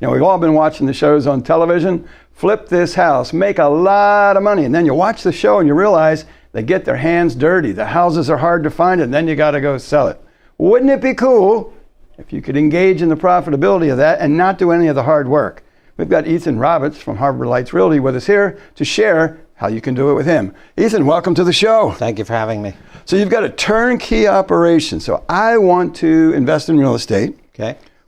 You know, we've all been watching the shows on television. Flip this house, make a lot of money. And then you watch the show and you realize they get their hands dirty. The houses are hard to find and then you got to go sell it. Wouldn't it be cool if you could engage in the profitability of that and not do any of the hard work? We've got Ethan Roberts from Harbor Lights Realty with us here to share how you can do it with him. Ethan, welcome to the show. Thank you for having me. So you've got a turnkey operation. So I want to invest in real estate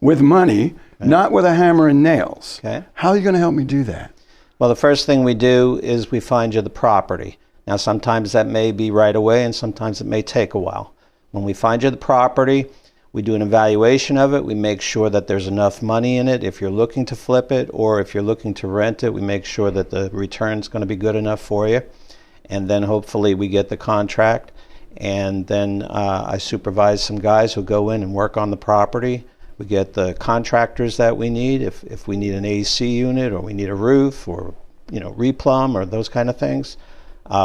with money, not with a hammer and nails. How are you going to help me do that? Well, the first thing we do is we find you the property. Now, sometimes that may be right away and sometimes it may take a while. When we find you the property, we do an evaluation of it. We make sure that there's enough money in it if you're looking to flip it, or if you're looking to rent it, we make sure that the return's going to be good enough for you. And then hopefully we get the contract. And then I supervise some guys who go in and work on the property. We get the contractors that we need. If we need an AC unit or we need a roof or, you know, replumb or those kind of things,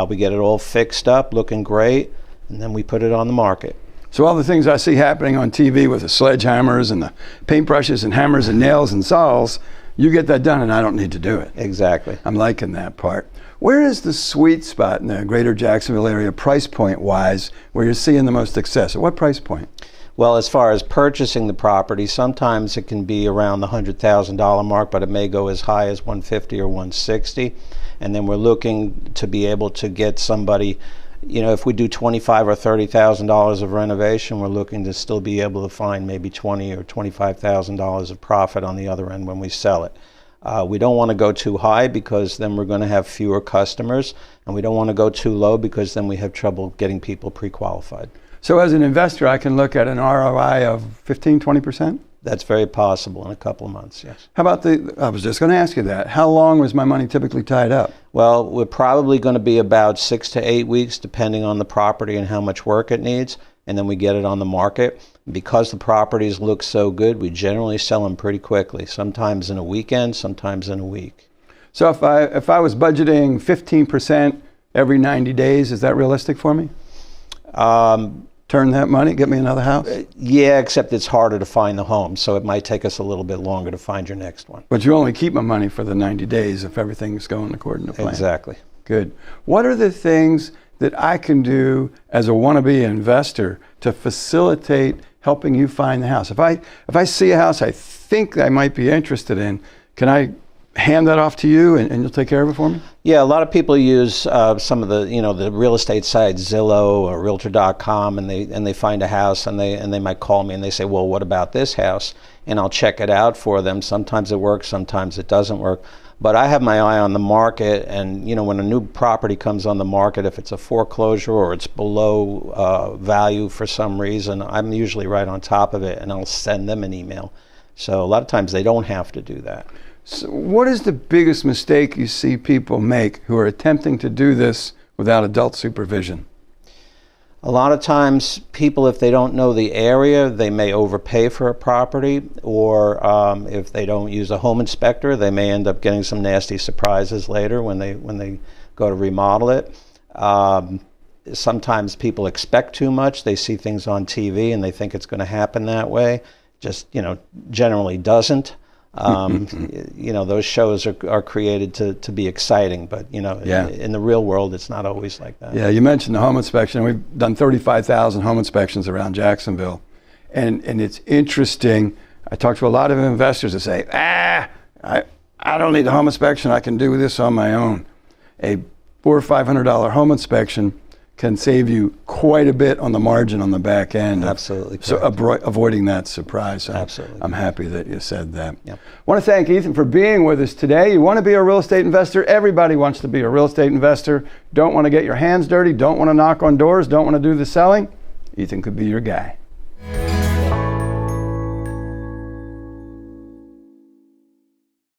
we get it all fixed up, looking great, and then we put it on the market. So all the things I see happening on TV with the sledgehammers and the paintbrushes and hammers and nails and saws, you get that done and I don't need to do it. Exactly. I'm liking that part. Where is the sweet spot in the greater Jacksonville area, price point wise, where you're seeing the most success? At what price point? Well, as far as purchasing the property, sometimes it can be around the $100,000 mark, but it may go as high as $150,000 or $160,000. And then we're looking to be able to get somebody, you know, if we do $25,000 or $30,000 of renovation, we're looking to still be able to find maybe $20,000 or $25,000 of profit on the other end when we sell it. We don't want to go too high because then we're going to have fewer customers, and we don't want to go too low because then we have trouble getting people pre-qualified. So as an investor, I can look at an ROI of 15, 20%? That's very possible in a couple of months, yes. How about I was just going to ask you that. How long was my money typically tied up? Well, we're probably going to be about 6 to 8 weeks, depending on the property and how much work it needs, and then we get it on the market. Because the properties look so good, we generally sell them pretty quickly, sometimes in a weekend, sometimes in a week. So if I was budgeting 15% every 90 days, is that realistic for me? Turn that money, get me another house? Yeah, except it's harder to find the home, so it might take us a little bit longer to find your next one. But you only keep my money for the 90 days if everything's going according to plan. Exactly. Good. What are the things that I can do as a wannabe investor to facilitate helping you find the house? If I see a house I think I might be interested in, can I hand that off to you and you'll take care of it for me? Yeah, a lot of people use some of the, you know, the real estate sites, Zillow or Realtor.com, and they find a house and they might call me and they say, well, what about this house? And I'll check it out for them. Sometimes it works, sometimes it doesn't work. But I have my eye on the market, and you know, when a new property comes on the market, if it's a foreclosure or it's below value for some reason, I'm usually right on top of it and I'll send them an email. So a lot of times they don't have to do that. So what is the biggest mistake you see people make who are attempting to do this without adult supervision? A lot of times people, if they don't know the area, they may overpay for a property, or if they don't use a home inspector, they may end up getting some nasty surprises later when they go to remodel it. Sometimes people expect too much. They see things on TV and they think it's going to happen that way. Just, you know, generally doesn't. You know, those shows are created to be exciting, but you know, in the real world, it's not always like that. Yeah, you mentioned the home inspection. We've done 35,000 home inspections around Jacksonville, and it's interesting. I talk to a lot of investors that say, I don't need a home inspection. I can do this on my own. A $400 or $500 home inspection can save you quite a bit on the margin on the back end. Absolutely. So avoiding that surprise. Absolutely. I'm happy that you said that. Yep. I want to thank Ethan for being with us today. You want to be a real estate investor? Everybody wants to be a real estate investor. Don't want to get your hands dirty, don't want to knock on doors, don't want to do the selling? Ethan could be your guy.